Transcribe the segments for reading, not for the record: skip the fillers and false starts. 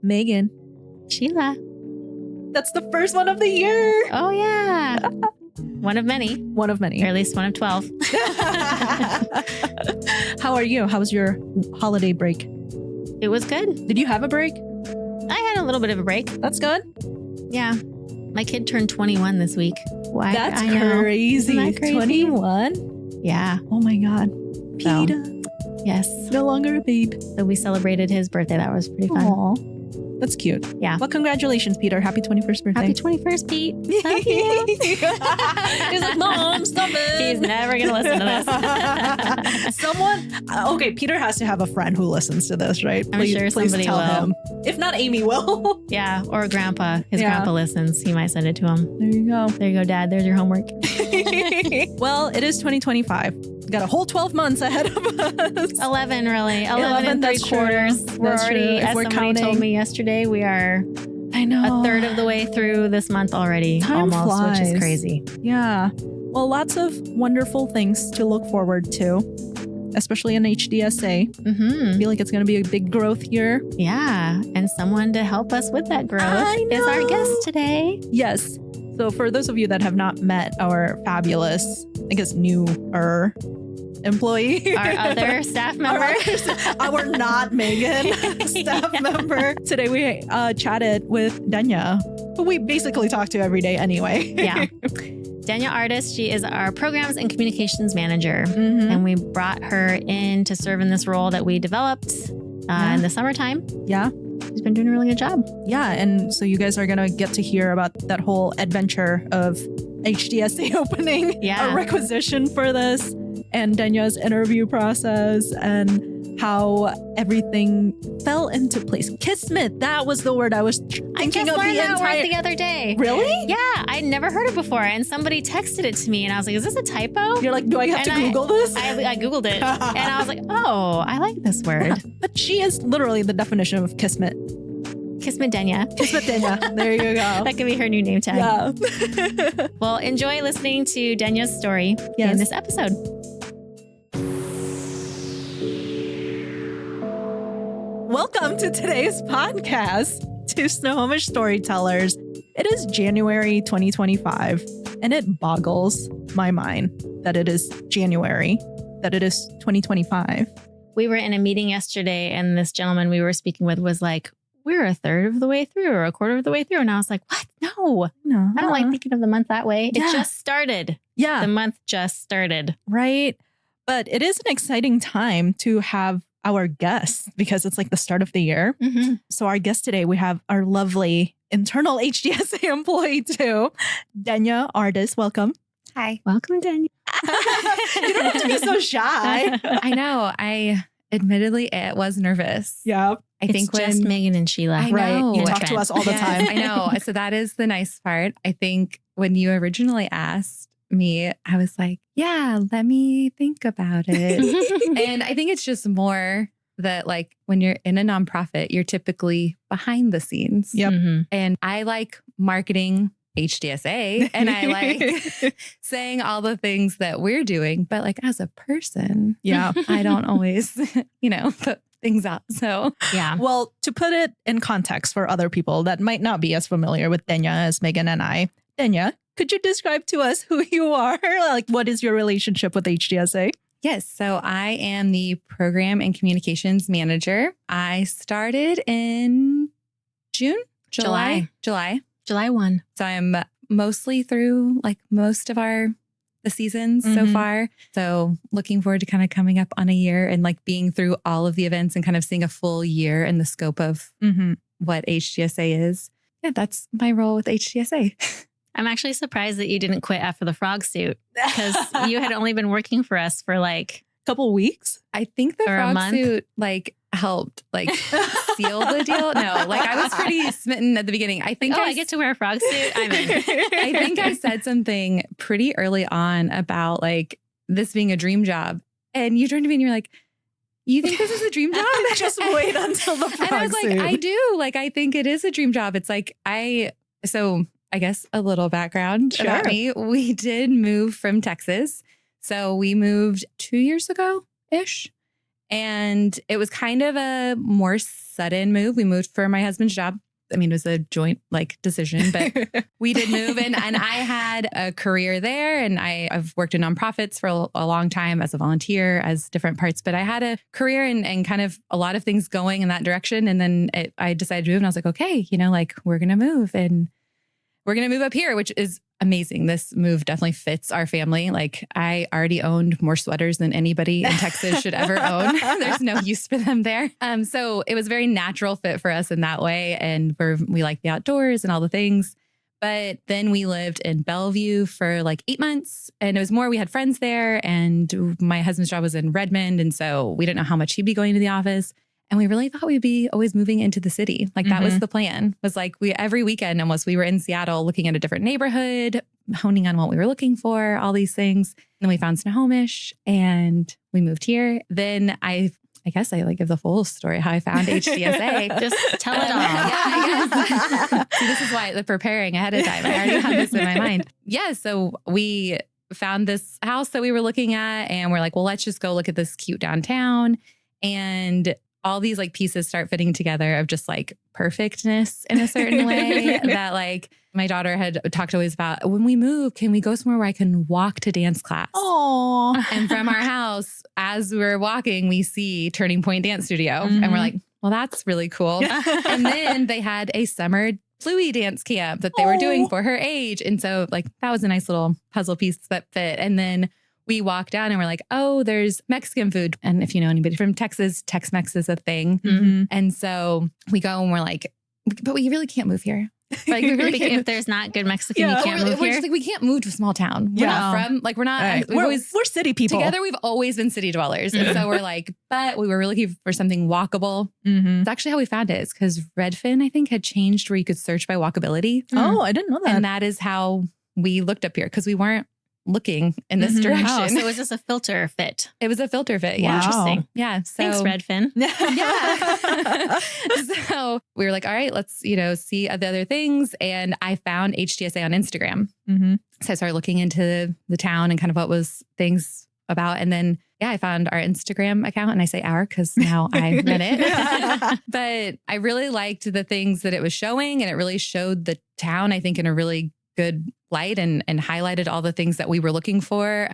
Megan. Sheila. That's the first one of the year. Oh, yeah. One of many. One of many. Or at least one of 12. How are you? How was your holiday break? It was good. Did you have a break? I had a little bit of a break. That's good. Yeah. My kid turned 21 this week. Why? That's I know. crazy. Isn't that crazy? 21? Yeah. Oh my God. So, Peter. Yes. No longer a babe. So we celebrated his birthday. That was pretty fun. Aw. That's cute. Yeah. Well, congratulations, Peter. Happy 21st birthday. Happy 21st, Pete. Love you. He's like, Mom, stop it. He's never going to listen to this. Someone, okay, Peter has to have a friend who listens to this, right? I'm sure somebody tell will. him. If not, Amy will. Yeah. Or grandpa. His grandpa listens. He might send it to him. There you go. There you go, Dad. There's your homework. Well, it is 2025. We've got a whole 12 months ahead of us. 11, really. 11 and 3 that's true. quarters. We're That's already, true. If as we're somebody counting. told me yesterday, we are I know. a third of the way through this month already. Time almost, which flies. is crazy. Yeah. Well, lots of wonderful things to look forward to, especially in HDSA. I feel like it's going to be a big growth year. Yeah. And someone to help us with that growth is our guest today. Yes. So for those of you that have not met our fabulous, I guess, newer employee, Our other staff member. our not Megan staff member. Today we chatted with Denya, who we basically talk to every day anyway. Yeah. Denya Ardis, she is our programs and communications manager. Mhm. And we brought her in to serve in this role that we developed in the summertime. Yeah. She's been doing a really good job. Yeah. And so you guys are going to get to hear about that whole adventure of HDSA opening a requisition for this, and Denya's interview process, and how everything fell into place. Kismet, that was the word I was thinking I just of learned the that entire... word the other day. Really? Yeah, I'd never heard it before. And somebody texted it to me and I was like, is this a typo? You're like, do I have to Google this? I Googled it and I was like, oh, I like this word. Yeah. But she is literally the definition of Kismet. Kismet Denya. Kismet Denya. There you go. That could be her new name tag. Yeah. Well, enjoy listening to Denya's story Yes. in this episode. Welcome to today's podcast, to Snohomish Storytellers. It is January 2025, and it boggles my mind that it is January, that it is 2025. We were in a meeting yesterday and this gentleman we were speaking with was like, we're a third of the way through or a quarter of the way through. And I was like, what? No, I don't like thinking of the month that way. Yeah. It just started. Yeah. The month just started. Right. But it is an exciting time to have our guests because it's like the start of the year. Mm-hmm. So our guest today, we have our lovely internal HDSA employee too, Denya Ardis. Welcome. Hi. Welcome, Denya. You don't have to be so shy. I know. I admittedly was nervous. Yeah. I think it's just when Megan and Sheila. I Right. know. You talk to us all the Yes, time. I know. So that is the nice part. I think when you originally asked me, I was like, yeah, let me think about it. And I think it's just more that like when you're in a nonprofit, you're typically behind the scenes. Yep. Mm-hmm. And I like marketing HDSA and I like saying all the things that we're doing. But like as a person, Yeah. I don't always, put things out. So Yeah. Well, to put it in context for other people that might not be as familiar with Denya as Megan and I, Denya, could you describe to us who you are? Like, what is your relationship with HDSA? yes, so I am the program and communications manager. I started in July. July 1. So I'm mostly through like most of the seasons so Mhm. far. So looking forward to kind of coming up on a year and like being through all of the events and kind of seeing a full year in the scope of what HDSA is. Yeah, that's my role with HDSA. I'm actually surprised that you didn't quit after the frog suit because you had only been working for us for like Couple weeks. I think the Or a frog month? suit like helped like seal the deal. No, like I was pretty smitten at the beginning. I think I get to wear a frog suit. I'm in. I think I said something pretty early on about like this being a dream job. And you turned to me and you're like, you think this is a dream job? Just wait until the frog And I was like, suit. I do. Like, I think it is a dream job. It's like, so I guess a little background about me. We did move from Texas. So we moved 2 years ago-ish. And it was kind of a more sudden move. We moved for my husband's job. I mean, it was a joint decision, but we did move and I had a career there and I've worked in nonprofits for a long time as a volunteer, as different parts, but I had a career and kind of a lot of things going in that direction. And then I decided to move and I was like, okay, we're going to move and we're going to move up here, which is amazing. This move definitely fits our family. Like I already owned more sweaters than anybody in Texas should ever own. There's no use for them there. So it was a very natural fit for us in that way. And we like the outdoors and all the things. But then we lived in Bellevue for like 8 months and it was more, we had friends there and my husband's job was in Redmond. And so we didn't know how much he'd be going to the office. And we really thought we'd be always moving into the city. Like that was the plan, was like every weekend almost we were in Seattle looking at a different neighborhood, honing on what we were looking for, all these things. Then we found Snohomish and we moved here. Then I guess I give the full story how I found HDSA. Just tell it all. Yeah, I guess. See, this is why the preparing ahead of time. I already had this in my mind. Yeah, so we found this house that we were looking at and we're like, well, let's just go look at this cute downtown. And all these pieces start fitting together of just perfectness in a certain way that my daughter had talked always about. When we move, can we go somewhere where I can walk to dance class? Oh, and from our house, as we're walking, we see Turning Point Dance Studio. And we're like, well, that's really cool. And then they had a summer Bluey dance camp that they were doing for her age. And so that was a nice little puzzle piece that fit. And then we walk down and we're like, oh, there's Mexican food. And if you know anybody from Texas, Tex-Mex is a thing. And so we go and we're like, but we really can't move here. We really can't. If there's not good Mexican, you can't move here. We can't move to a small town. We're not from, we're not. Right. We're city people. Together, we've always been city dwellers. And so we're like, but we were looking for something walkable. It's actually how we found it. It's because Redfin, I think, had changed where you could search by walkability. Oh, I didn't know that. And that is how we looked up here because we weren't looking in this direction. Oh, so it was just a filter fit. It was a filter fit. Yeah. Wow. Interesting. Yeah. So, thanks, Redfin. Yeah. So we were like, all right, let's, see the other things. And I found HDSA on Instagram. So I started looking into the town and kind of what was things about. And then, I found our Instagram account and I say our because now I run it. But I really liked the things that it was showing and it really showed the town, I think, in a really good light and highlighted all the things that we were looking for.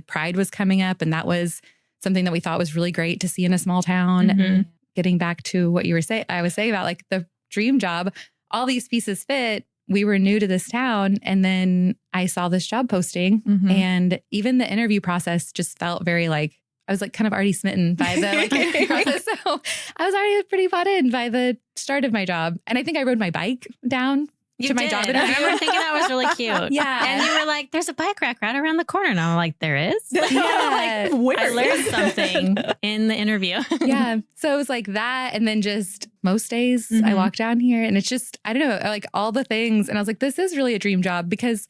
Pride was coming up and that was something that we thought was really great to see in a small town. Getting back to what you were saying, I was saying about the dream job, all these pieces fit. We were new to this town and then I saw this job posting and even the interview process just felt very I was kind of already smitten by the interview process. So I was already pretty bought in by the start of my job. And I think I rode my bike down to my job interview. I remember thinking that was really cute. Yeah. And you were like, there's a bike rack right around the corner. And I'm like, there is? Yeah. I learned something in the interview. Yeah. So it was like that. And then just most days I walk down here and it's just, I don't know, all the things. And I was like, this is really a dream job because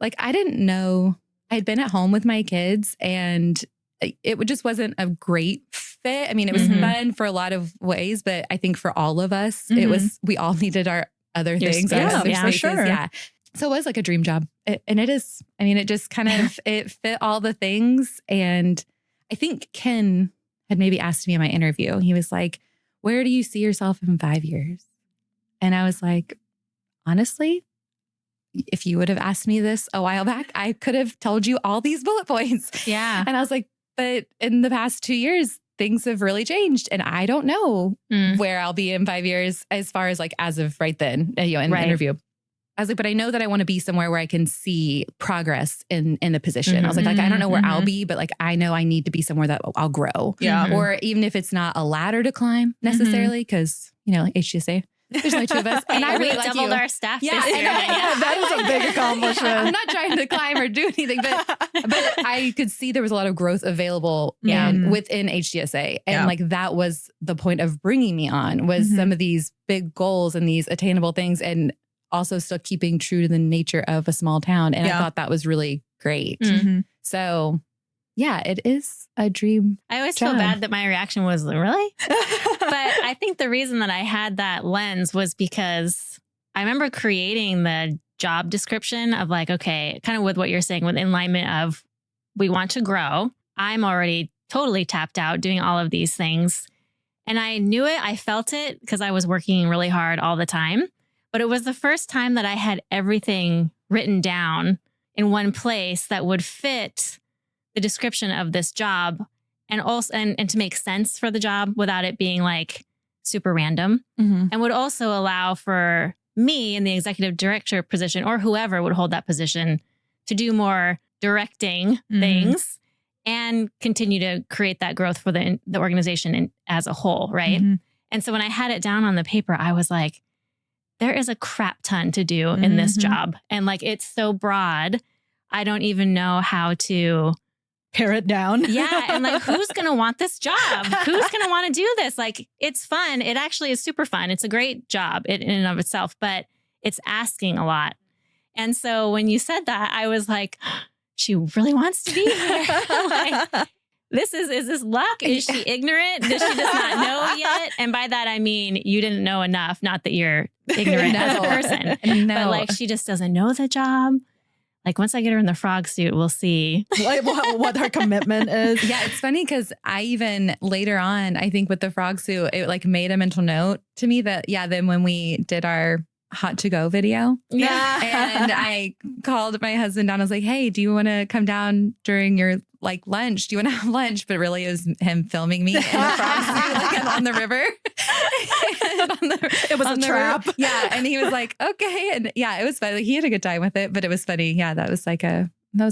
I didn't know, I'd been at home with my kids and it just wasn't a great fit. I mean, it was fun for a lot of ways, but I think for all of us, it was, we all needed our other things. For sure. Yeah. So it was like a dream job. And it is, I mean, it just kind of, it fit all the things. And I think Ken had maybe asked me in my interview, he was like, where do you see yourself in 5 years? And I was like, honestly, if you would have asked me this a while back, I could have told you all these bullet points. Yeah. And I was like, but in the past 2 years, things have really changed. And I don't know where I'll be in 5 years as far as as of right then, in the interview. I was like, but I know that I want to be somewhere where I can see progress in the position. I was like, I don't know where I'll be, but I know I need to be somewhere that I'll grow. Yeah. Or even if it's not a ladder to climb necessarily, because, HDSA, there's only two of us. And I really doubled our staff this year. That is a big accomplishment. I'm not trying to climb or do anything, but I could see there was a lot of growth available within HDSA. And that was the point of bringing me on was some of these big goals and these attainable things and also still keeping true to the nature of a small town. And I thought that was really great. So yeah, it is a dream. I always feel bad that my reaction was really, but I think the reason that I had that lens was because I remember creating the job description of okay, kind of with what you're saying with alignment of we want to grow. I'm already totally tapped out doing all of these things. And I knew it. I felt it because I was working really hard all the time. But it was the first time that I had everything written down in one place that would fit the description of this job and also and to make sense for the job without it being like super random, and would also allow for me in the executive director position or whoever would hold that position to do more directing things and continue to create that growth for the organization as a whole. Right. And so when I had it down on the paper, I was like, there is a crap ton to do in this job. And like, it's so broad. I don't even know how to pare it down. Yeah. And like, who's going to want this job? Who's going to want to do this? Like, it's fun. It actually is super fun. It's a great job in and of itself, but it's asking a lot. And so when you said that, I was like, she really wants to be here. Like, is this luck? Is she ignorant? Does she just not know yet? And by that, I mean, you didn't know enough. Not that you're ignorant as a person, but like, she just doesn't know the job. Like, once I get her in the frog suit, we'll see what her commitment is. Yeah, it's funny because I even later on, I think with the frog suit, it like made a mental note to me that, then when we did our hot to go video. Yeah. And I called my husband down. I was like, hey, do you want to come down during your like lunch? Do you want to have lunch? But really it was him filming me in the frog suit like on the river. It was a trap. River. Yeah. And he was like, okay. And it was funny. Like, he had a good time with it, but it was funny. Yeah. That was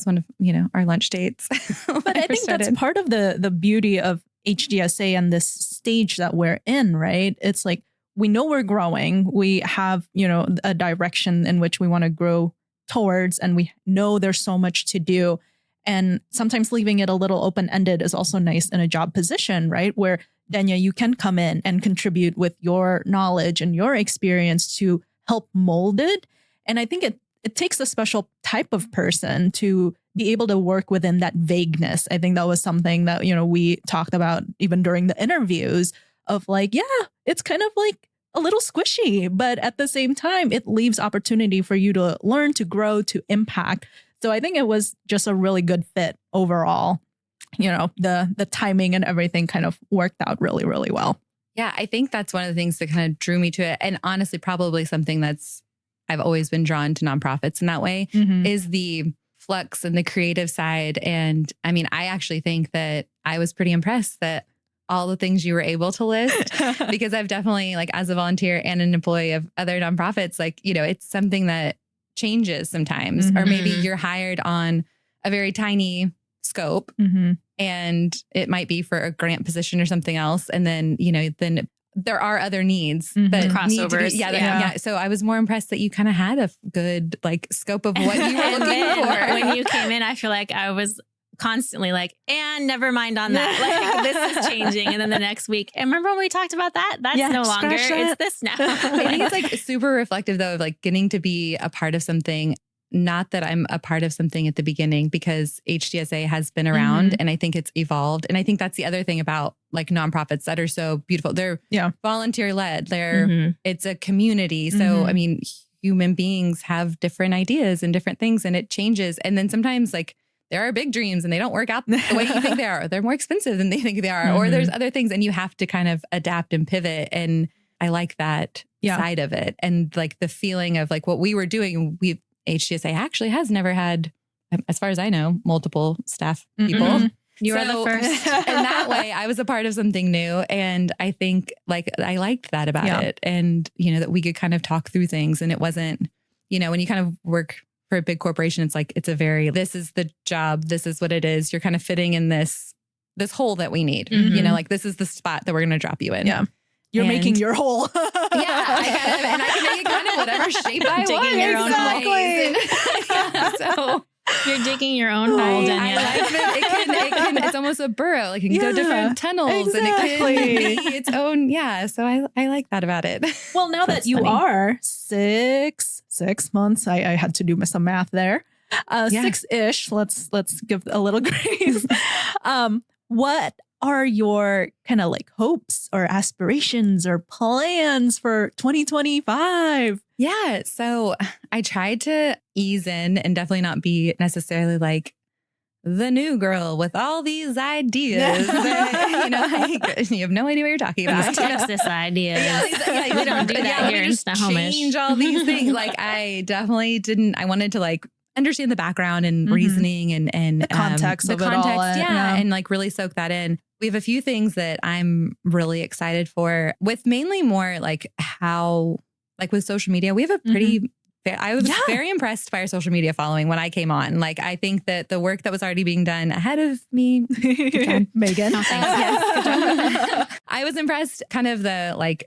one of, our lunch dates. But I think that's part of the beauty of HDSA and this stage that we're in, right? It's like, we know we're growing. We have, a direction in which we want to grow towards, and we know there's so much to do. And sometimes leaving it a little open-ended is also nice in a job position, right? Where, Denya, you can come in and contribute with your knowledge and your experience to help mold it. And I think it takes a special type of person to be able to work within that vagueness. I think that was something that, we talked about even during the interviews of like, it's kind of like a little squishy, but at the same time, it leaves opportunity for you to learn, to grow, to impact. So I think it was just a really good fit overall. The timing and everything kind of worked out really, really well. Yeah, I think that's one of the things that kind of drew me to it. And honestly, probably something I've always been drawn to nonprofits in that way is the flux and the creative side. And I mean, I actually think that I was pretty impressed that all the things you were able to list, because I've definitely, like, as a volunteer and an employee of other nonprofits, like, it's something that changes sometimes, or maybe you're hired on a very tiny scope and it might be for a grant position or something else. And then, then there are other needs that crossovers. So I was more impressed that you kind of had a good like scope of what you were looking for. When you came in, I feel like I was constantly like, and never mind on that. Like, this is changing. And then the next week, and remember when we talked about that? That's no longer, it's this now. I think it's like super reflective though, of like getting to be a part of something. Not that I'm a part of something at the beginning, because HDSA has been around and I think it's evolved. And I think that's the other thing about like nonprofits that are so beautiful. They're volunteer led. It's a community. So, I mean, human beings have different ideas and different things, and it changes. And then sometimes like there are big dreams and they don't work out the way you think they are. They're more expensive than they think they are. Or there's other things, and you have to kind of adapt and pivot. And I like that side of it. And like the feeling of like what we were doing, HDSA actually has never had, as far as I know, multiple staff people. You are the first. In that way, I was a part of something new. And I think like I liked that about it. And, that we could kind of talk through things. And it wasn't, when you kind of work for a big corporation, it's like, it's a very, this is the job. This is what it is. You're kind of fitting in this hole that we need. Like this is the spot that we're going to drop you in. Yeah. You're making your hole. And I can make it kind of whatever shape I want. So you're digging your own hole, Denya. I like that it's almost a burrow. Like it can go different tunnels and it can be its own. Yeah. So I like that about it. Well, now that you are 6 months, I had to do some math there. 6-ish. Let's give a little grace. What are your kind of like hopes or aspirations or plans for 2025? Yeah. So I tried to ease in and definitely not be necessarily like the new girl with all these ideas. That, you have no idea what you're talking about. Texas ideas. We don't do that here in Snohomish. Change all these things. I definitely didn't. I wanted to understand the background and reasoning and the context of it all. And really soak that in. We have a few things that I'm really excited for, with mainly more how with social media. We have a pretty. I was very impressed by our social media following when I came on. I think that the work that was already being done ahead of me, Megan. Yes, good job. I was impressed. Kind of the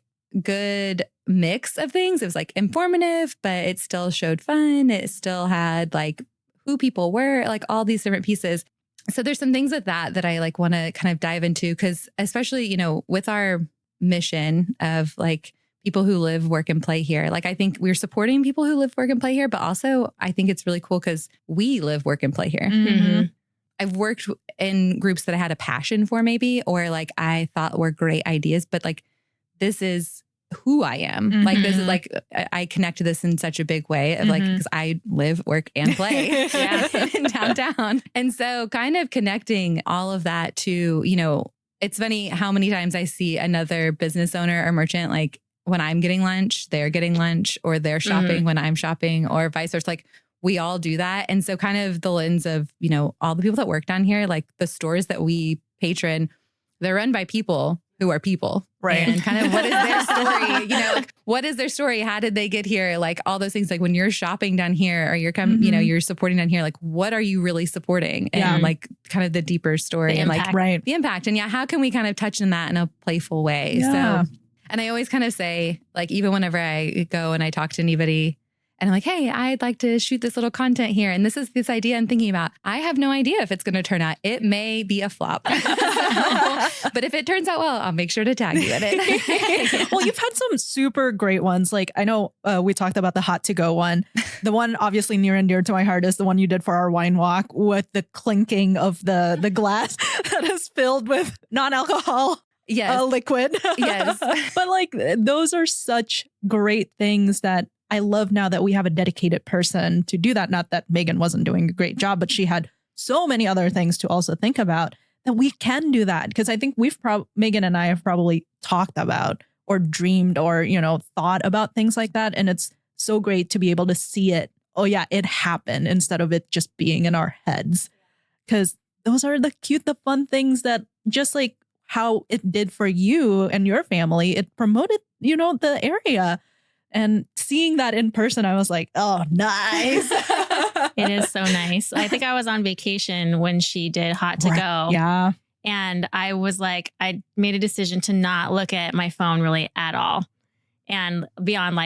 good mix of things. It was informative, but it still showed fun. It still had who people were, all these different pieces. So there's some things with that I want to kind of dive into, because especially, with our mission of people who live, work, and play here. I think we're supporting people who live, work, and play here, but also I think it's really cool because we live, work, and play here. Mm-hmm. I've worked in groups that I had a passion for maybe, or I thought were great ideas, but this is who I am. This is I connect to this in such a big way of because I live, work, and play in downtown. And so kind of connecting all of that to, it's funny how many times I see another business owner or merchant, when I'm getting lunch, they're getting lunch, or they're shopping when I'm shopping, or vice versa. We all do that. And so kind of the lens of, all the people that work down here, the stores that we patron, they're run by people who are people. Right. And kind of what is their story? What is their story? How did they get here? All those things, when you're shopping down here or you're you're supporting down here, what are you really supporting? And kind of the deeper story the and impact. the impact. And how can we kind of touch on that in a playful way? Yeah. So, and I always kind of say, even whenever I go and I talk to anybody and I'm hey, I'd like to shoot this little content here. And this is this idea I'm thinking about. I have no idea if it's going to turn out. It may be a flop. But if it turns out well, I'll make sure to tag you in it. Well, you've had some super great ones. I know we talked about the hot to go one. The one obviously near and dear to my heart is the one you did for our wine walk, with the clinking of the glass that is filled with non-alcohol. Yes. Liquid. Yes. But those are such great things that I love now that we have a dedicated person to do that. Not that Megan wasn't doing a great job, but she had so many other things to also think about, that we can do that. Because I think Megan and I have probably talked about or dreamed or, thought about things like that. And it's so great to be able to see it. Oh yeah, it happened, instead of it just being in our heads. Because those are the cute, the fun things that just how it did for you and your family, it promoted, the area. And seeing that in person, I was oh, nice. It is so nice. I think I was on vacation when she did Hot to Go. Yeah. And I was I made a decision to not look at my phone really at all. And beyond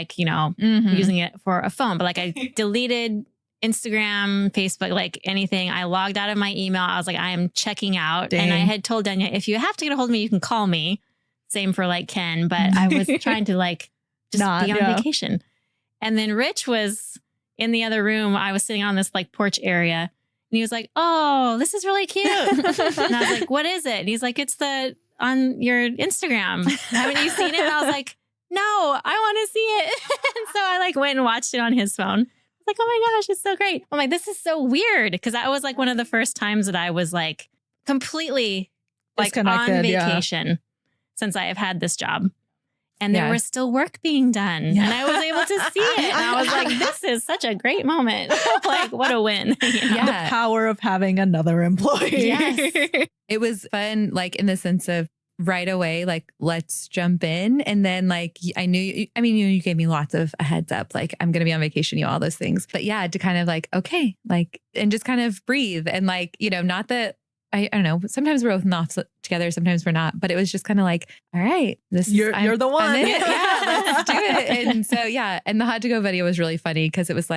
using it for a phone. But I deleted Instagram, Facebook, anything. I logged out of my email. I was I am checking out. Dang. And I had told Denya, if you have to get a hold of me, you can call me. Same for Ken. But I was trying to just be on vacation. And then Rich was in the other room. I was sitting on this porch area. And he was oh, this is really cute. And I was what is it? And he's it's on your Instagram. Haven't you seen it? And I was no, I want to see it. And so I went and watched it on his phone. Oh my gosh, it's so great. I'm this is so weird. Because that was one of the first times that I was completely on vacation since I have had this job. And there was still work being done. And I was able to see it. And I was this is such a great moment. What a win. Yeah. The power of having another employee. Yes. It was fun, in the sense of right away, let's jump in. And then I knew, you gave me lots of a heads up, I'm going to be on vacation, all those things. But yeah, to kind of okay, and just kind of breathe. And not that, I don't know, sometimes we're both in the office together, sometimes we're not, but it was just kind of all right, you're the one. Yeah, let's do it. And so, yeah. And the Hot to Go video was really funny because it was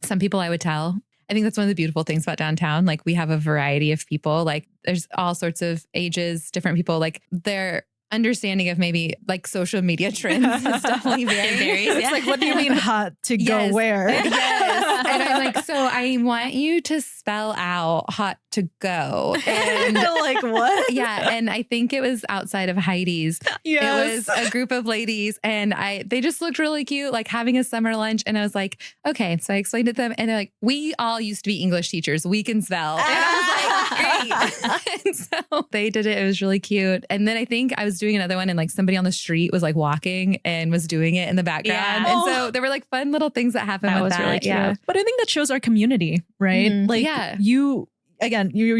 some people I would tell. I think that's one of the beautiful things about downtown. We have a variety of people, there's all sorts of ages, different people, their understanding of maybe social media trends is definitely very. It's what do you mean hot to go where? Yes. And I'm So I want you to spell out hot to go. And like what? Yeah. And I think it was outside of Heidi's. Yes. It was a group of ladies and they just looked really cute, like having a summer lunch. And I was like, okay. So I explained it to them and they're like, we all used to be English teachers. We can spell. And I was like, great. And so they did it. It was really cute. And then I think I was doing another one and like somebody on the street was like walking and was doing it in the background. Yeah. And so there were like fun little things that happened That with was that. really cute. Yeah. But I think that shows our community, right? Like you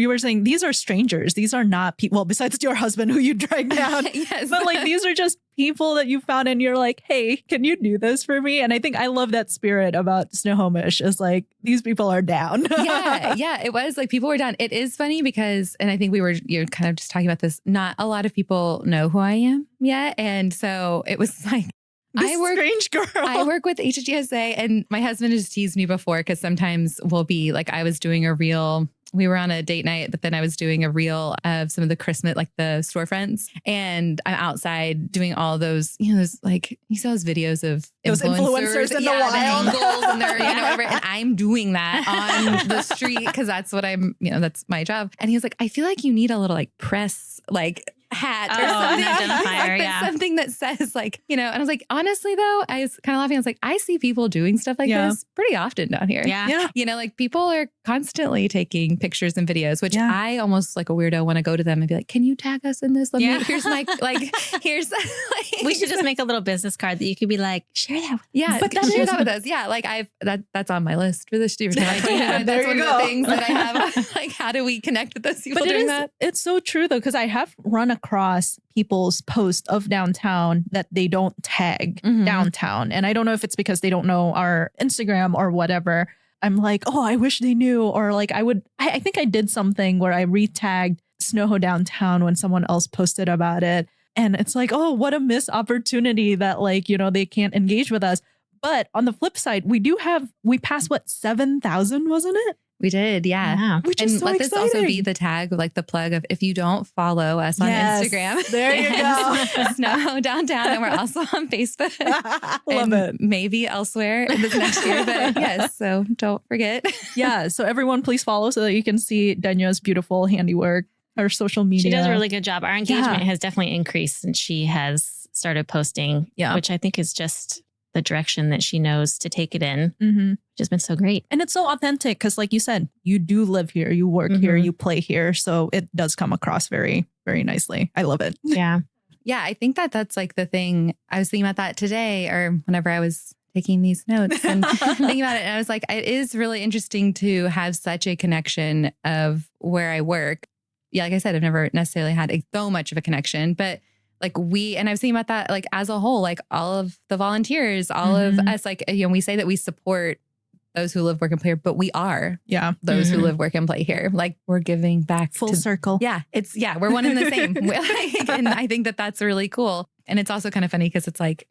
were saying these are strangers. These are not people. Well, besides your husband who you dragged down. Yes. But like these are just people that you found and you're like, hey, can you do this for me? And I think I love that spirit about Snohomish is like these people are down. Yeah. It was like people were down. It is funny because, and I think you're kind of just talking about this. Not a lot of people know who I am yet. And so it was like, strange girl. I work with HDSA and my husband has teased me before because sometimes we'll be like, I was doing a reel. We were on a date night, but then I was doing a reel of some of the Christmas, like the storefronts. And I'm outside doing all those, those like, you saw those videos of those influencers in the wild. And they're, and I'm doing that on the street because that's what that's my job. And he was like, I feel like you need a little like press, like hat or something that says like, and I was like, honestly though, I was kind of laughing. I was like, I see people doing stuff like this pretty often down here. Yeah. Like people are constantly taking pictures and videos, which I almost like a weirdo want to go to them and be like, can you tag us in this? Here's my, here's. We should just make a little business card that you could be like, share that with us. Yeah. But share that with us. Yeah. Like that's on my list for this year. That's one of the things that I have. Like, how do we connect with those people doing that? It's so true though, because I have run across people's posts of downtown that they don't tag downtown. And I don't know if it's because they don't know our Instagram or whatever. I'm like, oh, I wish they knew. Or like I think I did something where I retagged Snoho downtown when someone else posted about it. And it's like, oh, what a missed opportunity that like, they can't engage with us. But on the flip side, we passed 7,000, wasn't it? We did, yeah. Which is so let exciting. this also be the tag, like the plug of if you don't follow us on Instagram. There you go. Snow Downtown. And we're also on Facebook. Love it. Maybe elsewhere in this next year. But yes, so don't forget. Yeah. So everyone please follow so that you can see Denya's beautiful handiwork, her social media. She does a really good job. Our engagement has definitely increased since she has started posting, which I think is just the direction that she knows to take it in, which has been so great. And it's so authentic because like you said, you do live here, you work here, you play here. So it does come across very, very nicely. I love it. Yeah. Yeah. I think that's like the thing. I was thinking about that today or whenever I was taking these notes and thinking about it. And I was like, it is really interesting to have such a connection of where I work. Yeah. Like I said, I've never necessarily had so much of a connection, but like and I was thinking about that, like as a whole, like all of the volunteers, all of us, like, we say that we support those who live, work and play here, but we are those who live, work and play here. Like we're giving back full circle. Yeah. We're one and the same. And I think that that's really cool. And it's also kind of funny because it's like,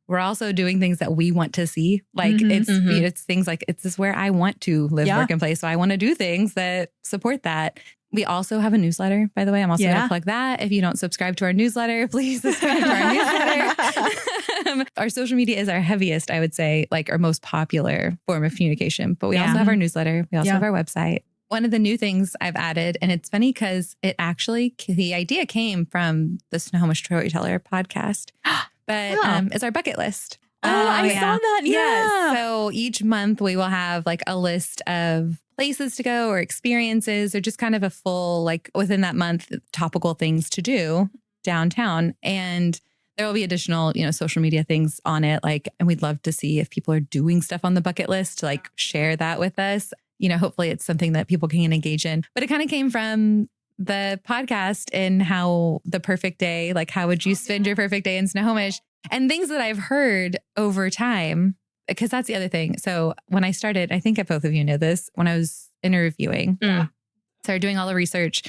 we're also doing things that we want to see. Like it's things like, this is where I want to live, work and play. So I want to do things that support that. We also have a newsletter, by the way. I'm also going to plug that. If you don't subscribe to our newsletter, please subscribe to our newsletter. Our social media is our heaviest, I would say, like our most popular form of communication. But we also have our newsletter. We also have our website. One of the new things I've added, and it's funny because the idea came from the Snohomish Storyteller podcast, but it's our bucket list. Oh, I saw that. Yeah. So each month we will have like a list of places to go or experiences or just kind of a full, like within that month, topical things to do downtown. And there will be additional, social media things on it. Like, and we'd love to see if people are doing stuff on the bucket list to like share that with us. Hopefully it's something that people can engage in. But it kind of came from the podcast and how the perfect day, like how would you spend your perfect day in Snohomish? And things that I've heard over time, because that's the other thing. So when I started, I think both of you know this, when I was interviewing, started doing all the research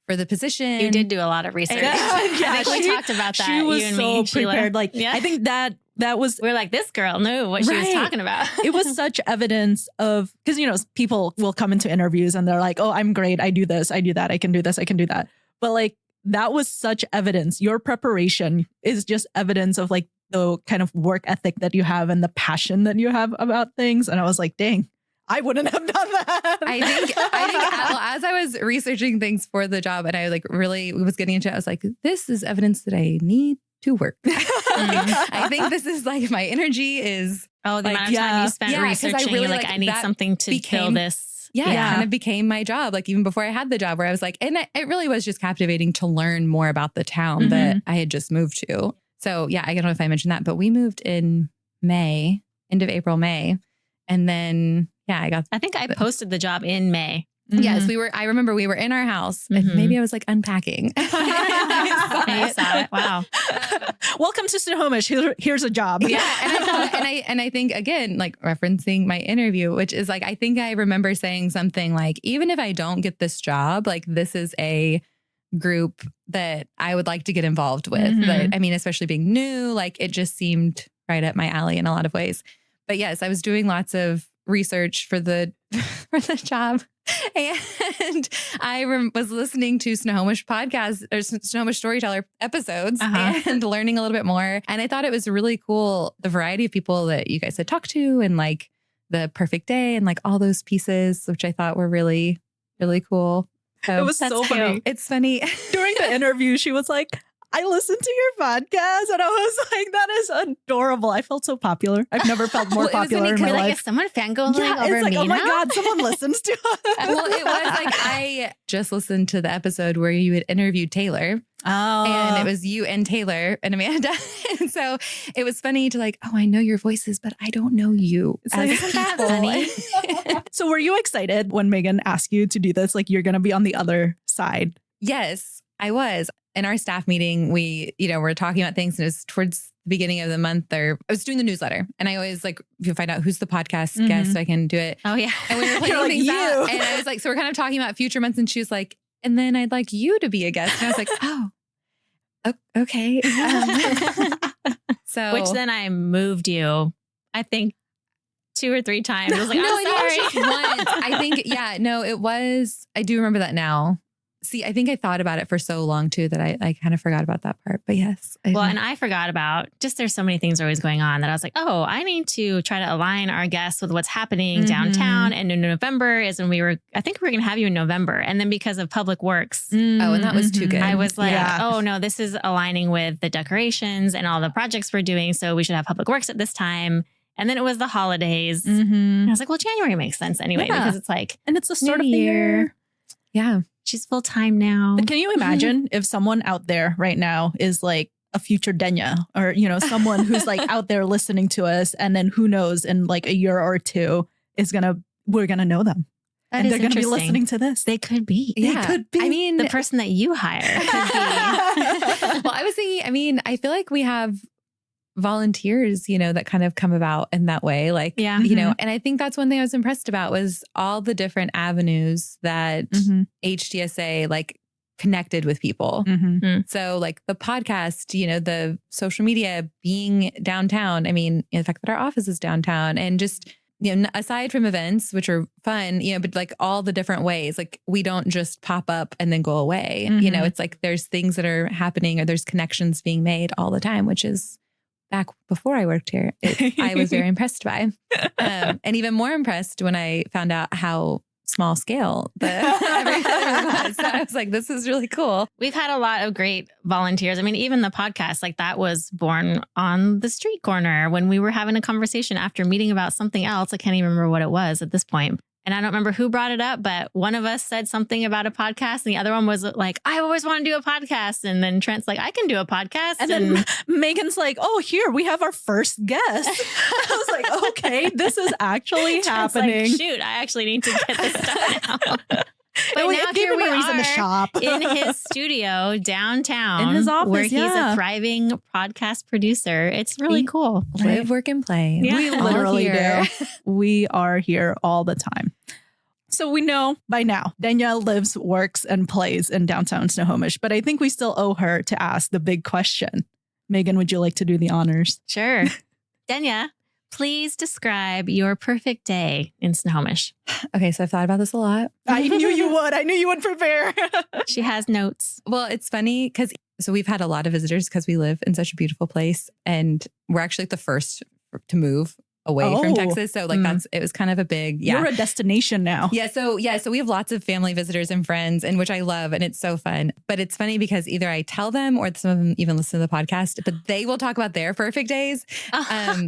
for the position. You did do a lot of research. I think we talked about that. She was you and so me, prepared. Like, I think that was... We're like, this girl knew what she was talking about. It was such evidence of... Because, people will come into interviews and they're like, oh, I'm great. I do this. I do that. I can do this. I can do that. But like, that was such evidence. Your preparation is just evidence of like the kind of work ethic that you have and the passion that you have about things. And I was like, dang, I wouldn't have done that. I think as I was researching things for the job and I like really was getting into it, I was like, this is evidence that I need to work. I think this is like my energy is. Oh, the amount of time you spent researching. Really, you're like, I need something to kill this. Yeah, it kind of became my job. Like even before I had the job where I was like, and it really was just captivating to learn more about the town that I had just moved to. So yeah, I don't know if I mentioned that, but we moved in May, end of April, May. And then, I think I posted the job in May. Yes, I remember we were in our house and maybe I was like unpacking. I saw it. Wow. Welcome to Snohomish. Here's a job. Yeah. And I think again, like referencing my interview, which is like, I think I remember saying something like, even if I don't get this job, like this is a group that I would like to get involved with. But I mean, especially being new, like it just seemed right up my alley in a lot of ways. But yes, I was doing lots of research for the job. And I was listening to Snohomish podcast or Snohomish Storyteller episodes and learning a little bit more. And I thought it was really cool, the variety of people that you guys had talked to and like the perfect day and like all those pieces, which I thought were really, really cool. So it was so funny. It's funny. During the interview, she was like, I listened to your podcast and I was like, that is adorable. I felt so popular. I've never felt more popular in my life. Is someone fangirling over it's like, me oh my now? God, someone listens to us. Well, it was like, I just listened to the episode where you had interviewed Taylor. Oh. And it was you and Taylor and Amanda. And so it was funny to like, oh, I know your voices, but I don't know you. It's like, isn't that funny? So were you excited when Megan asked you to do this? Like you're going to be on the other side. Yes, I was. In our staff meeting, we, we're talking about things and it was towards the beginning of the month I was doing the newsletter and I always like, you find out who's the podcast guest so I can do it. Oh yeah. And we were planning things out and I was like, so we're kind of talking about future months and she was like, and then I'd like you to be a guest. And I was like, oh, okay. So which then I moved you, I think 2 or 3 times. I was like, no, I'm sorry. Just once. I think, it was, I do remember that now. See, I think I thought about it for so long too that I kind of forgot about that part. But yes. And I forgot about there's so many things always going on that I was like, oh, I need to try to align our guests with what's happening downtown. And in November is when I think we were going to have you in November. And then because of Public Works. Oh, and that was too good. I was like, oh no, this is aligning with the decorations and all the projects we're doing. So we should have Public Works at this time. And then it was the holidays. And I was like, well, January makes sense anyway, because it's like, and it's the start of the year. Yeah. She's full time now. But can you imagine if someone out there right now is like a future Denya or, someone who's like out there listening to us and then who knows in like a year or two we're going to know them. And they're going to be listening to this. They could be. Yeah. They could be. I mean, the person that you hire could be. Well, I was thinking, I feel like we have volunteers, that kind of come about in that way. Like, and I think that's one thing I was impressed about was all the different avenues that HDSA like connected with people. So like the podcast, the social media, being downtown. I mean, the fact that our office is downtown and just, aside from events, which are fun, but like all the different ways, like we don't just pop up and then go away. It's like there's things that are happening or there's connections being made all the time, which is back before I worked here, I was very impressed by. And even more impressed when I found out how small scale everything was. So I was like, this is really cool. We've had a lot of great volunteers. I mean, even the podcast, like that was born on the street corner when we were having a conversation after meeting about something else. I can't even remember what it was at this point. And I don't remember who brought it up, but one of us said something about a podcast and the other one was like, I always want to do a podcast. And then Trent's like, I can do a podcast. And then Megan's like, oh, here, we have our first guest. I was like, okay, this is actually happening. Like, shoot, I actually need to get this stuff now. But now here we are to shop in his studio downtown, in his office, where he's a thriving podcast producer. It's really cool. Live, work, and play. Yeah. We literally do. We are here all the time. So we know by now, Denya lives, works, and plays in downtown Snohomish, but I think we still owe her to ask the big question. Megan, would you like to do the honors? Sure. Denya, please describe your perfect day in Snohomish. Okay, so I've thought about this a lot. I knew you would. I knew you would prepare. She has notes. Well, it's funny because we've had a lot of visitors because we live in such a beautiful place and we're actually the first to move away from Texas. So like it was kind of a big, You're a destination now. So we have lots of family visitors and friends, and which I love, and it's so fun. But it's funny because either I tell them or some of them even listen to the podcast, but they will talk about their perfect days. So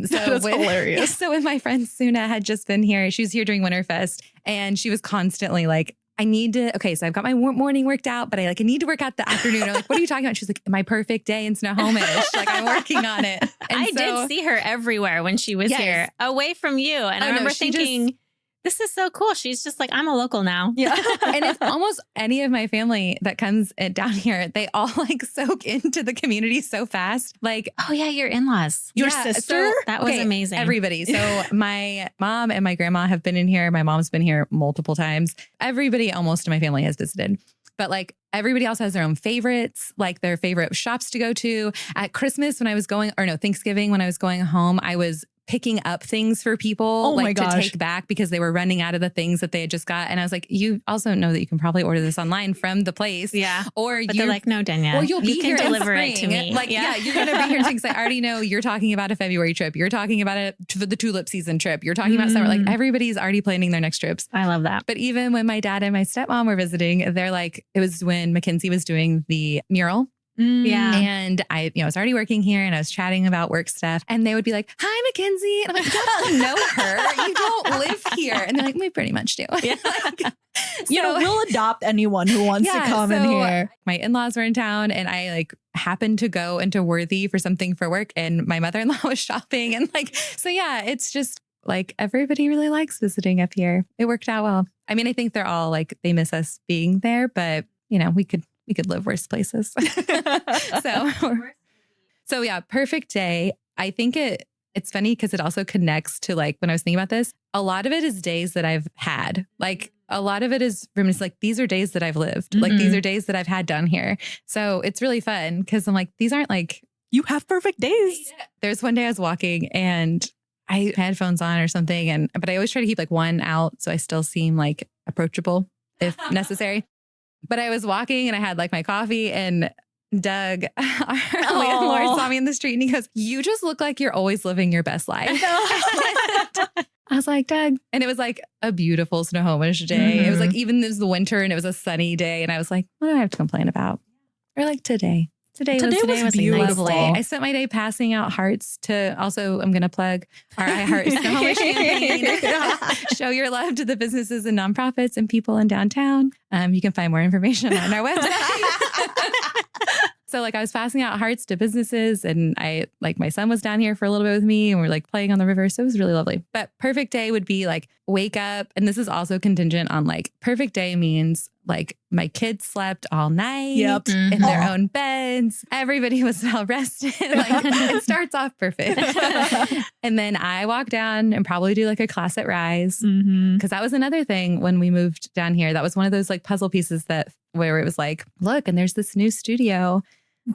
that's hilarious. So when my friend Suna had just been here, she was here during Winterfest, and she was constantly like, I need to, so I've got my morning worked out, but I need to work out the afternoon. I'm like, what are you talking about? She's like, my perfect day in Snohomish. Like, I'm working on it. And I did see her everywhere when she was here, away from you. And I remember thinking, this is so cool. She's just like, I'm a local now. Yeah. And it's almost any of my family that comes down here, they all like soak into the community so fast. Like, oh yeah, your in-laws. Your sister? So that was amazing. Everybody. So my mom and my grandma have been in here. My mom's been here multiple times. Everybody almost in my family has visited. But like everybody else has their own favorites, like their favorite shops to go to. At Christmas when I was Thanksgiving when I was going home, I was picking up things for people to take back because they were running out of the things that they had just got. And I was like, you also know that you can probably order this online from the place. Yeah. But they're like, no, Denya. Well, you'll be you here can deliver in it to me. Like, you're going to be here because I already know you're talking about a February trip. You're talking about the tulip season trip. You're talking about summer. Like everybody's already planning their next trips. I love that. But even when my dad and my stepmom were visiting, they're like, it was when Mackenzie was doing the mural. Yeah. And I was already working here and I was chatting about work stuff and they would be like, hi, Mackenzie. And I'm like, you don't know her. You don't live here. And they're like, we pretty much do. Yeah. We'll adopt anyone who wants to come in here. My in-laws were in town and I like happened to go into Worthy for something for work and my mother-in-law was shopping and it's just like everybody really likes visiting up here. It worked out well. I mean, I think they're all like, they miss us being there, but we could live worse places. So yeah, perfect day. I think it's funny because it also connects to like, when I was thinking about this, a lot of it is days that I've had. Like a lot of it is reminiscent. Like these are days that I've lived. Like these are days that I've had down here. So it's really fun because I'm like, these aren't like. You have perfect days. There's one day I was walking and I had headphones on or something. But I always try to keep like one out so I still seem like approachable if necessary. But I was walking and I had like my coffee and Doug, our landlord, saw me in the street and he goes, you just look like you're always living your best life. I was like, Doug. And it was like a beautiful Snohomish day. It was like, even this was the winter and it was a sunny day. And I was like, what do I have to complain about? Or like today. Today was beautiful. I spent my day passing out hearts to also, I'm going to plug our I Heart Snohomish campaign. Show your love to the businesses and nonprofits and people in downtown. You can find more information on our website. So like I was passing out hearts to businesses and my son was down here for a little bit with me and we're like playing on the river. So it was really lovely. But perfect day would be like wake up. And this is also contingent on like perfect day means like my kids slept all night in their own beds. Everybody was well rested. Like it starts off perfect. And then I walk down and probably do like a class at Rise. Because that was another thing when we moved down here. That was one of those like puzzle pieces where it was like, look, and there's this new studio.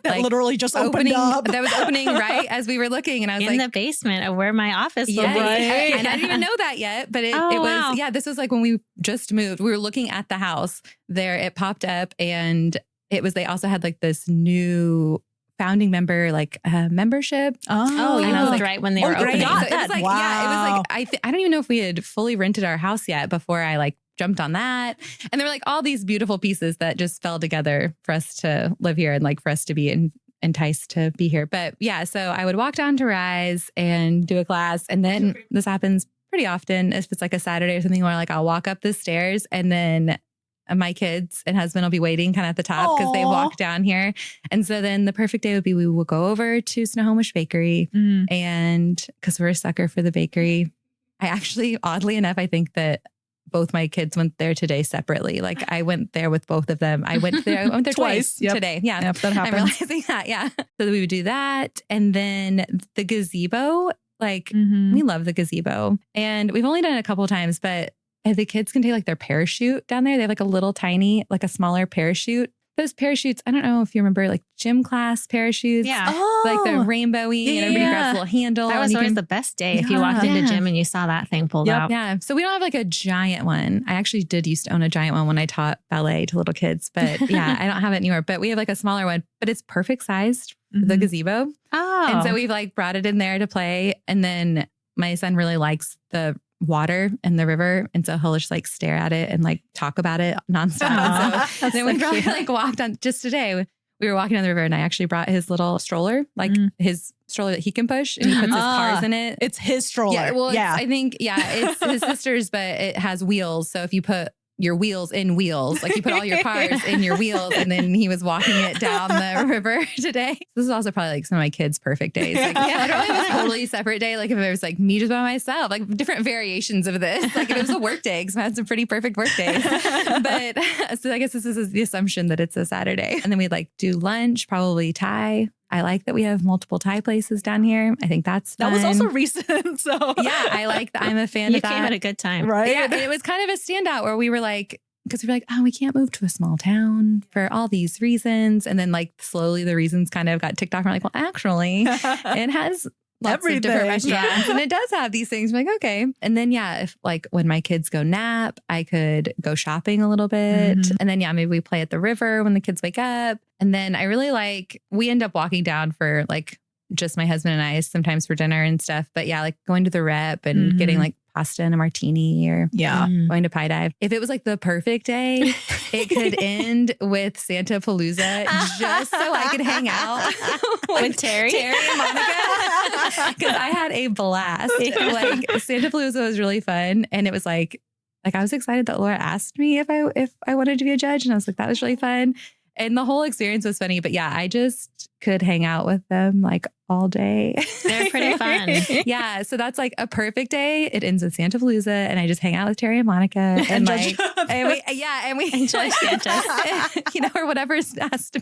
That literally just opened up. That was opening right as we were looking. And I was in the basement of where my office was. Right. And I didn't even know that yet. But it was, this was like when we just moved. We were looking at the house there. It popped up and they also had like this new founding member, like membership. Oh, you moved right when they were opening. So it was like, it was like, I don't even know if we had fully rented our house yet before I like jumped on that. And there were like all these beautiful pieces that just fell together for us to live here and like for us to be enticed to be here. But yeah, so I would walk down to Rise and do a class. And then this happens pretty often if it's like a Saturday or something where like I'll walk up the stairs and then my kids and husband will be waiting kind of at the top because they walk down here. And so then the perfect day would be we will go over to Snohomish Bakery and because we're a sucker for the bakery. I actually, oddly enough, I think that both my kids went there today separately. Like I went there with both of them. I went there twice today. Yeah. Yep, that happens. I'm realizing that. Yeah. So we would do that. And then the gazebo, like we love the gazebo and we've only done it a couple of times, but the kids can take like their parachute down there. They have like a little tiny, like a smaller parachute. Those parachutes, I don't know if you remember like gym class parachutes. Yeah. Like they're rainbowy and everybody grabs a little handle. That was always the best day if you walked into gym and you saw that thing pulled out. Yeah. So we don't have like a giant one. I actually used to own a giant one when I taught ballet to little kids, but I don't have it anymore. But we have like a smaller one, but it's perfect sized for the gazebo. Oh. And so we've like brought it in there to play. And then my son really likes the water and the river. And so he'll just like stare at it and like talk about it nonstop. So then we probably like walked on just today. We were walking on the river and I actually brought his little stroller, like his stroller that he can push and he puts his cars in it. It's his stroller. Yeah. Well, I think, it's his sister's, but it has wheels. So if you put your wheels in wheels, like you put all your cars in your wheels, and then he was walking it down the river today. This is also probably like some of my kids' perfect days. Like, I don't have a totally separate day. Like if it was like me just by myself, like different variations of this. Like if it was a work day, because I had some pretty perfect work days. But so I guess this is the assumption that it's a Saturday. And then we'd like do lunch, probably Thai. I like that we have multiple Thai places down here. I think that's fun. That was also recent. So yeah, I like that. I'm a fan of that. You came at a good time. Right? Yeah, and it was kind of a standout where we were like, because we were like, oh, we can't move to a small town for all these reasons. And then like slowly the reasons kind of got ticked off. We're like, well, actually, it has lots of different restaurants and it does have these things. We're like, okay. And then, if like when my kids go nap, I could go shopping a little bit. And then, maybe we play at the river when the kids wake up. And then I really we end up walking down for like just my husband and I sometimes for dinner and stuff. But like going to the Rep and getting like pasta and a martini or going to Pie Dive. If it was like the perfect day, it could end with Santa Palooza just so I could hang out with Terry and Monica. Because I had a blast. Like Santa Palooza was really fun. And it was like I was excited that Laura asked me if I wanted to be a judge. And I was like, that was really fun. And the whole experience was funny. But I just could hang out with them like all day. They're pretty fun. Yeah. So that's like a perfect day. It ends with Santa Palooza and I just hang out with Terry and Monica and we enjoy Santa. Or whatever's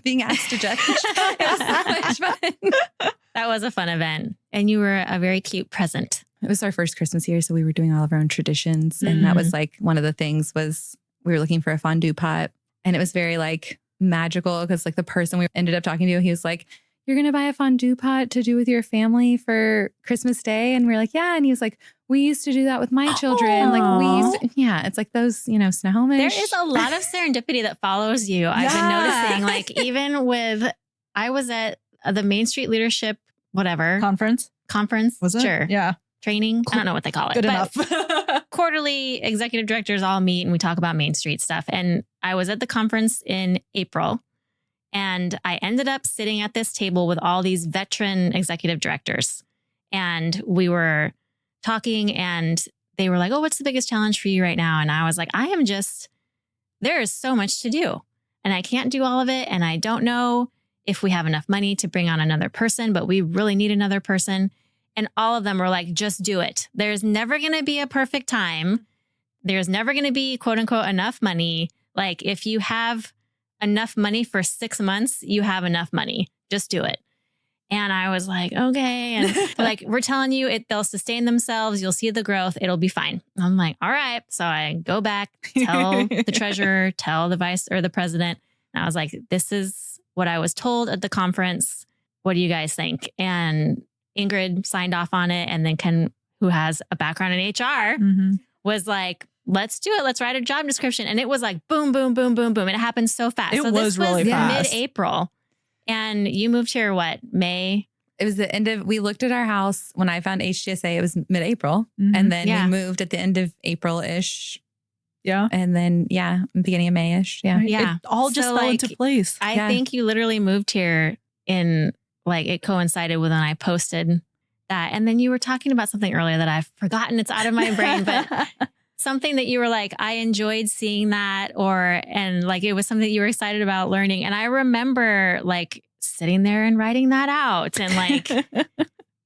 being asked to judge. It was so much fun. That was a fun event. And you were a very cute present. It was our first Christmas here. So we were doing all of our own traditions. And that was like one of the things was we were looking for a fondue pot. And it was very like magical because like the person we ended up talking to, he was like, you're going to buy a fondue pot to do with your family for Christmas Day. And we're like, yeah. And he was like, we used to do that with my children. Aww. Like we used to, it's like those, Snohomish. There is a lot of serendipity that follows you. I've been noticing like even I was at the Main Street Leadership, conference. Was it? Sure. Yeah. Training. I don't know what they call it. Good enough. Quarterly executive directors all meet and we talk about Main Street stuff. And I was at the conference in April and I ended up sitting at this table with all these veteran executive directors. And we were talking and they were like, oh, what's the biggest challenge for you right now? And I was like, there is so much to do and I can't do all of it. And I don't know if we have enough money to bring on another person, but we really need another person. And all of them were like, just do it. There's never going to be a perfect time. There's never going to be, quote unquote, enough money. Like if you have enough money for 6 months, you have enough money. Just do it. And I was like, okay. And like, we're telling you, they'll sustain themselves. You'll see the growth. It'll be fine. I'm like, all right. So I go back, tell the treasurer, tell the vice or the president. And I was like, this is what I was told at the conference. What do you guys think? And Ingrid signed off on it. And then Ken, who has a background in HR, was like, let's do it. Let's write a job description. And it was like, boom, boom, boom, boom, boom. It happened so fast. It was really fast. Mid-April. And you moved here, May? It was the end of, we looked at our house when I found HDSA, it was mid-April. And then we moved at the end of April-ish. Yeah. And then, beginning of May-ish. Yeah. Yeah. It all just fell into place. I think you literally moved here it coincided with when I posted that. And then you were talking about something earlier that I've forgotten. It's out of my brain, but something that you were like, I enjoyed seeing that and it was something that you were excited about learning. And I remember like sitting there and writing that out and like,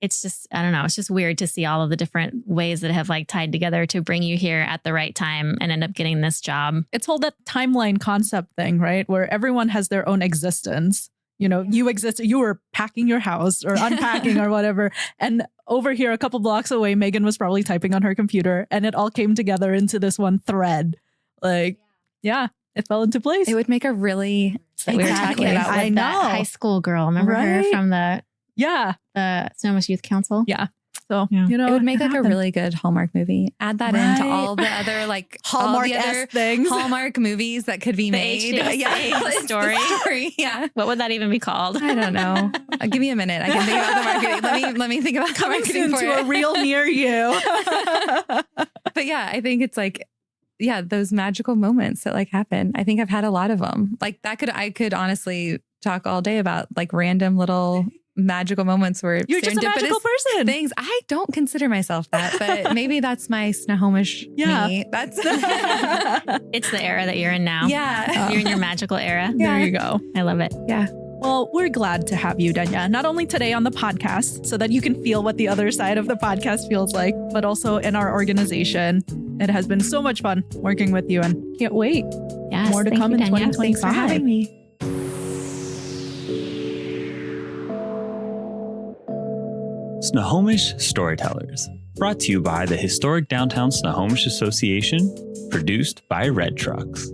it's just, I don't know. It's just weird to see all of the different ways that have like tied together to bring you here at the right time and end up getting this job. It's all that timeline concept thing, right? Where everyone has their own existence. You exist, you were packing your house or unpacking or whatever. And over here, a couple blocks away, Megan was probably typing on her computer and it all came together into this one thread. It fell into place. It would make a really, we were talking about with that high school girl. Remember her from the Snohomish Youth Council? Yeah. So, it would make like a really good Hallmark movie. Add that into all the other like Hallmark things. Hallmark movies that could be made. HDSA story. Yeah. What would that even be called? I don't know. Give me a minute. I can think about the marketing. Let me think about the Coming marketing soon for to it. a real near you. But yeah, I think it's like, those magical moments that like happen. I think I've had a lot of them. Like I could honestly talk all day about like random little magical moments where you're just a magical person. Things. I don't consider myself that, but maybe that's my Snohomish me. That's it's the era that you're in now. Yeah. You're in your magical era. Yeah. There you go. I love it. Yeah. Well, we're glad to have you, Denya, not only today on the podcast so that you can feel what the other side of the podcast feels like, but also in our organization. It has been so much fun working with you and can't wait. Yes, more to come in 2025. Thanks for having me. Snohomish Storytellers, brought to you by the Historic Downtown Snohomish Association, produced by Red Trucks.